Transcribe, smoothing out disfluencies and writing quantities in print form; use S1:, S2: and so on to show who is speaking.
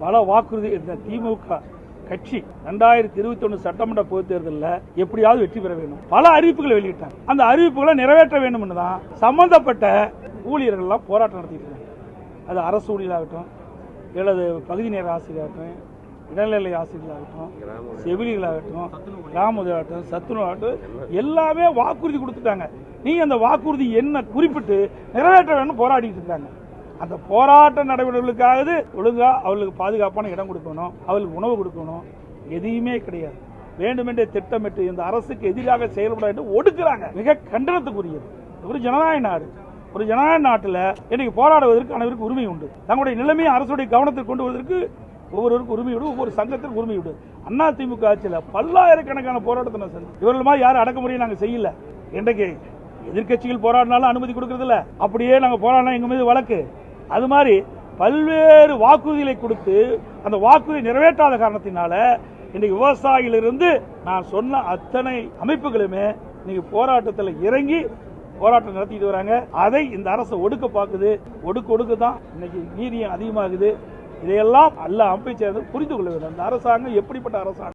S1: பல வாக்குறுதி இந்த திமுக கட்சி 2021 சட்டமன்ற பொதுத் தேர்தலில் எப்படியாவது வெற்றி பெற வேண்டும். பல அறிவிப்புகளை வெளியிட்டாங்க. அந்த அறிவிப்புகளை நிறைவேற்ற வேண்டும் தான் சம்பந்தப்பட்ட ஊழியர்கள் எல்லாம் போராட்டம் நடத்திட்டு இருக்காங்க. அது அரசு ஊழியராகட்டும், அல்லது பகுதி நேர ஆசிரியராகட்டும், இடைநிலை ஆசிரியர்களாகட்டும், செவிலியர்களாகட்டும், கிராம உதவியாகட்டும், சத்துணவாகட்டும், எல்லாமே வாக்குறுதி கொடுத்துட்டாங்க. நீங்க அந்த வாக்குறுதி என்ன குறிப்பிட்டு நிறைவேற்ற வேண்டும் போராடிட்டு இருக்காங்க. அந்த போராட்ட நடவடிக்கைகளுக்காக ஒழுங்கா அவர்களுக்கு பாதுகாப்பான இடம் கொடுக்கணும், அவர்களுக்கு உணவு கொடுக்கணும், எதையுமே கிடையாது. வேண்டுமென்றே திட்டமிட்டு இந்த அரசுக்கு எதிராக செயல்பட என்று ஒடுக்குறாங்க. மிக கண்டனத்துக்குரியது. ஒரு ஜனநாயக நாடு. ஒரு ஜனநாயக நாட்டில் இன்னைக்கு போராடுவதற்கு அனைவருக்கு உரிமை உண்டு. தங்களுடைய நிலைமையை அரசுடைய கவனத்தில் கொண்டு வருவதற்கு ஒவ்வொருவருக்கும் உரிமை உண்டு, ஒவ்வொரு சங்கத்திற்கு உரிமை உண்டு. அதிமுக ஆட்சியில் பல்லாயிரக்கணக்கான போராட்டத்தை நான் செஞ்சேன். இவர்கள் மாதிரி யாரும் அடக்குமுறையை நாங்கள் செய்யல. இன்றைக்கு எதிர்கட்சிகள் போராடினாலும் அனுமதி கொடுக்கறதில்ல. அப்படியே நாங்கள் போராடினா எங்க மீது வழக்கு. அது மாதிரி பல்வேறு வாக்குறுதிகளை கொடுத்து அந்த வாக்குறுதி நிறைவேற்றாத காரணத்தினால இன்னைக்கு விவசாயிகளிலிருந்து நான் சொன்ன அத்தனை அமைப்புகளுமே இன்னைக்கு போராட்டத்தில் இறங்கி போராட்டம் நடத்திட்டு வராங்க. அதை இந்த அரசு ஒடுக்க பார்க்குது. ஒடுக்க தான் இன்னைக்கு நீதியம் அதிகமாகுது. இதையெல்லாம் எல்லா அமைப்பை சேர்ந்து புரிந்து கொள்ள வேண்டும். அந்த அரசாங்கம் எப்படிப்பட்ட அரசாங்கம்?